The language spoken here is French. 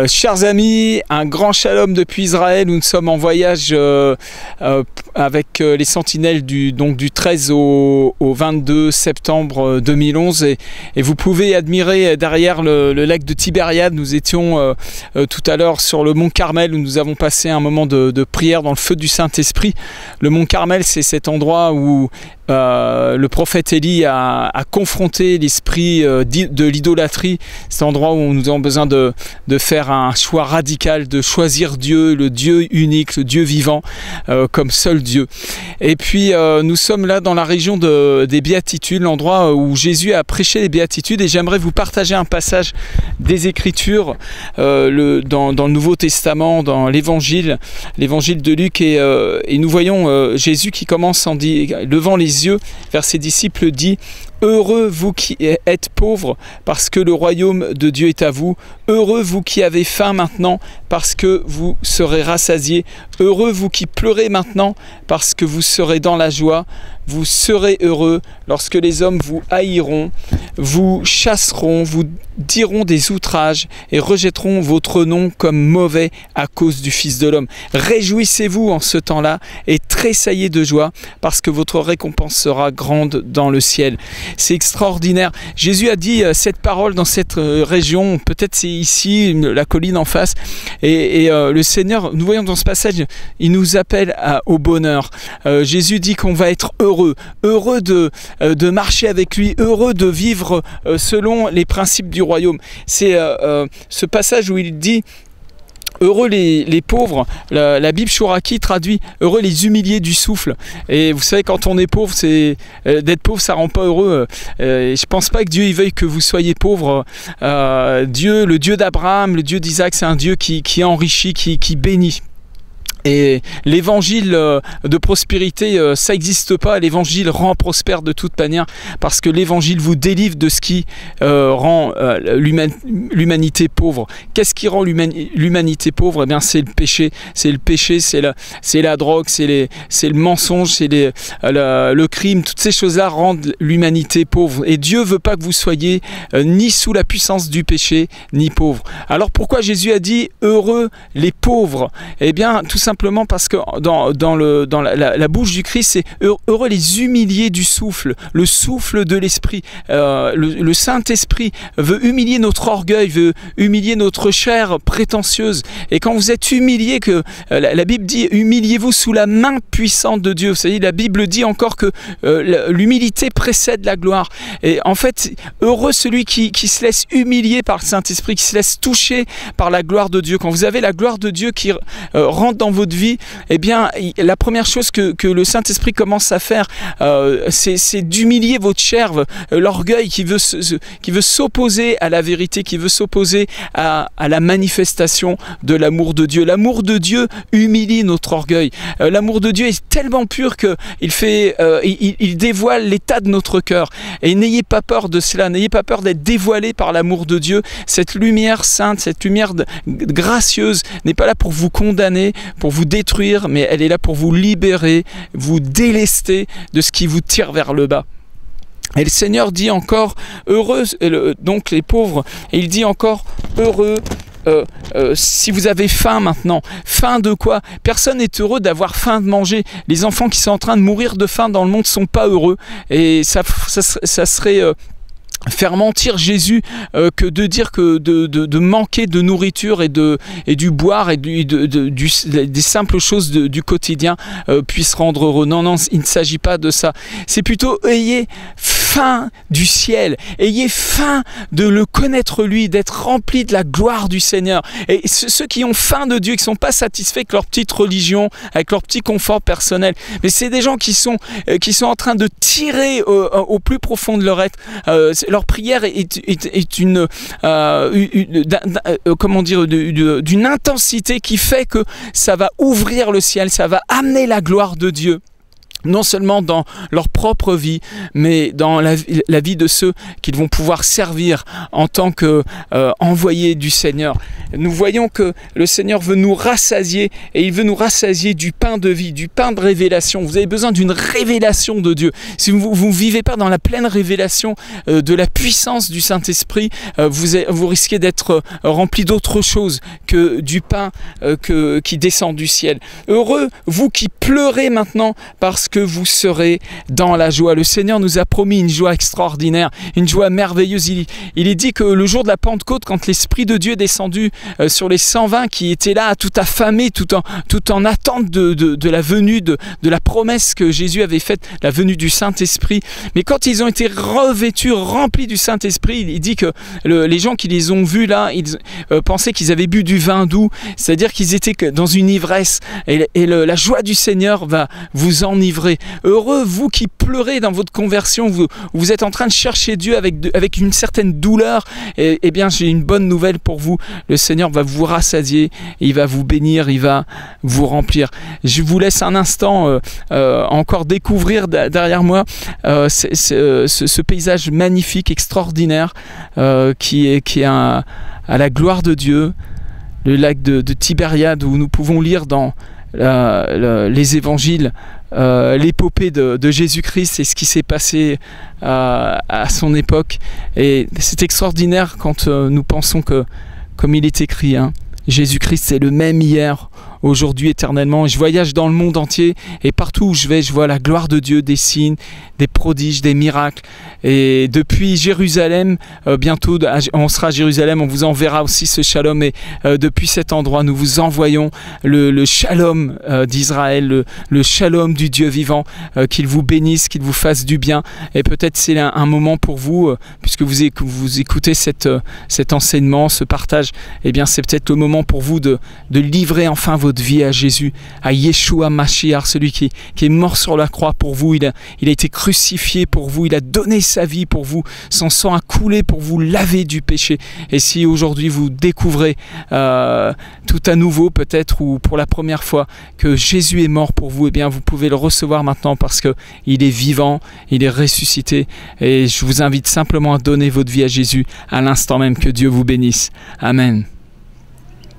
Chers amis, un grand shalom depuis Israël. Nous sommes en voyage avec les sentinelles du 13 au 22 septembre 2011 et vous pouvez admirer derrière le lac de Tibériade. Nous étions tout à l'heure sur le mont Carmel où nous avons passé un moment de prière dans le feu du Saint-Esprit. Le mont Carmel, c'est cet endroit où le prophète Élie a confronté l'esprit de l'idolâtrie. C'est l'endroit où nous avons besoin de faire un choix radical, de choisir Dieu, le Dieu unique, le Dieu vivant, comme seul Dieu. Et puis nous sommes là dans la région des Béatitudes, l'endroit où Jésus a prêché les Béatitudes, et j'aimerais vous partager un passage des Écritures dans le Nouveau Testament, dans l'Évangile de Luc, et nous voyons Jésus qui commence en levant les yeux vers ses disciples, dit: heureux vous qui êtes pauvres, parce que le royaume de Dieu est à vous. Heureux vous qui avez faim maintenant, parce que vous serez rassasiés. Heureux vous qui pleurez maintenant, parce que vous serez dans la joie. Vous serez heureux lorsque les hommes vous haïront, vous chasseront, vous diront des outrages et rejetteront votre nom comme mauvais à cause du Fils de l'homme. Réjouissez-vous en ce temps-là et tressaillez de joie, parce que votre récompense sera grande dans le ciel. C'est extraordinaire. Jésus a dit cette parole dans cette région, peut-être c'est ici, la colline en face, et le Seigneur, nous voyons dans ce passage, il nous appelle au bonheur. Jésus dit qu'on va être heureux de marcher avec lui, heureux de vivre selon les principes du royaume. C'est ce passage où il dit: heureux les pauvres. La Bible Chouraki traduit heureux les humiliés du souffle. Et vous savez, quand on est pauvre, d'être pauvre, ça rend pas heureux. Et je pense pas que Dieu il veuille que vous soyez pauvre. Dieu, le Dieu d'Abraham, le Dieu d'Isaac, c'est un Dieu qui enrichit, qui bénit. Et l'évangile de prospérité, ça n'existe pas. L'évangile rend prospère de toute manière, parce que l'évangile vous délivre de ce qui rend l'humanité pauvre. Qu'est-ce qui rend l'humanité pauvre? Eh bien, c'est le péché. C'est le péché, c'est la drogue, c'est le mensonge, c'est le crime. Toutes ces choses-là rendent l'humanité pauvre. Et Dieu veut pas que vous soyez ni sous la puissance du péché, ni pauvre. Alors pourquoi Jésus a dit heureux les pauvres? Eh bien, tout simplement parce que dans la bouche du Christ, c'est heureux les humiliés du souffle, le souffle de l'esprit. Le Saint-Esprit veut humilier notre orgueil, veut humilier notre chair prétentieuse. Et quand vous êtes humilié, que la Bible dit humiliez-vous sous la main puissante de Dieu. Vous savez, la Bible dit encore que l'humilité précède la gloire. Et en fait, heureux celui qui se laisse humilier par le Saint-Esprit, qui se laisse toucher par la gloire de Dieu. Quand vous avez la gloire de Dieu qui rentre dans votre vie, eh bien, la première chose que le Saint-Esprit commence à faire, c'est d'humilier votre chair, l'orgueil qui veut s'opposer à la vérité, qui veut s'opposer à la manifestation de l'amour de Dieu. L'amour de Dieu humilie notre orgueil. L'amour de Dieu est tellement pur qu'il dévoile l'état de notre cœur. Et n'ayez pas peur de cela, n'ayez pas peur d'être dévoilé par l'amour de Dieu. Cette lumière sainte, cette lumière gracieuse n'est pas là pour vous condamner, pour vous détruire, mais elle est là pour vous libérer, vous délester de ce qui vous tire vers le bas. Et le Seigneur dit encore heureux, donc les pauvres, et il dit encore heureux si vous avez faim maintenant. Faim de quoi? Personne n'est heureux d'avoir faim de manger. Les enfants qui sont en train de mourir de faim dans le monde ne sont pas heureux, et ça serait faire mentir Jésus que de dire que de manquer de nourriture et du boire et des simples choses du quotidien puissent rendre heureux. Non, non, il ne s'agit pas de ça. C'est plutôt ayez faim du ciel, ayez faim de le connaître lui, d'être rempli de la gloire du Seigneur. Et ceux qui ont faim de Dieu, qui ne sont pas satisfaits avec leur petite religion, avec leur petit confort personnel, mais c'est des gens qui sont en train de tirer au plus profond de leur être. Leur prière est d'une intensité qui fait que ça va ouvrir le ciel, ça va amener la gloire de Dieu. Non seulement dans leur propre vie, mais dans la vie de ceux qu'ils vont pouvoir servir en tant qu'envoyés du Seigneur. nous voyons que le Seigneur veut nous rassasier, et il veut nous rassasier du pain de vie, du pain de révélation. Vous avez besoin d'une révélation de Dieu. Si vous ne vivez pas dans la pleine révélation de la puissance du Saint-Esprit, vous risquez d'être rempli d'autre chose que du pain qui descend du ciel. Heureux, vous qui pleurez maintenant, parce que vous serez dans la joie. Le Seigneur nous a promis une joie extraordinaire, une joie merveilleuse. Il est dit que le jour de la Pentecôte, quand l'Esprit de Dieu est descendu sur les 120 qui étaient là, tout affamés, tout en attente de la venue, de la promesse que Jésus avait faite, la venue du Saint-Esprit. Mais quand ils ont été revêtus, remplis du Saint-Esprit, il dit que les gens qui les ont vus là, ils pensaient qu'ils avaient bu du vin doux, c'est-à-dire qu'ils étaient dans une ivresse, et la joie du Seigneur va vous enivrer. Heureux, vous qui pleurez dans votre conversion, vous êtes en train de chercher Dieu avec une certaine douleur, et bien j'ai une bonne nouvelle pour vous. Le Seigneur va vous rassasier, il va vous bénir, il va vous remplir. Je vous laisse un instant encore découvrir derrière moi ce paysage magnifique, extraordinaire, qui est à la gloire de Dieu, le lac de Tibériade, où nous pouvons lire dans les évangiles l'épopée de Jésus-Christ et ce qui s'est passé à son époque. Et c'est extraordinaire quand nous pensons que, comme il est écrit, Jésus-Christ est le même hier, aujourd'hui, éternellement. Je voyage dans le monde entier, et partout où je vais, je vois la gloire de Dieu, des signes, des prodiges, des miracles. Et depuis Jérusalem, bientôt on sera à Jérusalem, on vous enverra aussi ce shalom. Et depuis cet endroit, nous vous envoyons le shalom d'Israël, le shalom du Dieu vivant, qu'il vous bénisse, qu'il vous fasse du bien. Et peut-être c'est un moment pour vous, puisque vous écoutez cet enseignement, ce partage, eh bien c'est peut-être le moment pour vous de livrer enfin votre vie à Jésus, à Yeshua Mashiach, celui qui est mort sur la croix pour vous. Il a été crucifié pour vous, il a donné sa vie pour vous, son sang a coulé pour vous laver du péché. Et si aujourd'hui vous découvrez tout à nouveau peut-être, ou pour la première fois, que Jésus est mort pour vous, eh bien vous pouvez le recevoir maintenant, parce qu'il est vivant, il est ressuscité. Et je vous invite simplement à donner votre vie à Jésus à l'instant même. Que Dieu vous bénisse. Amen.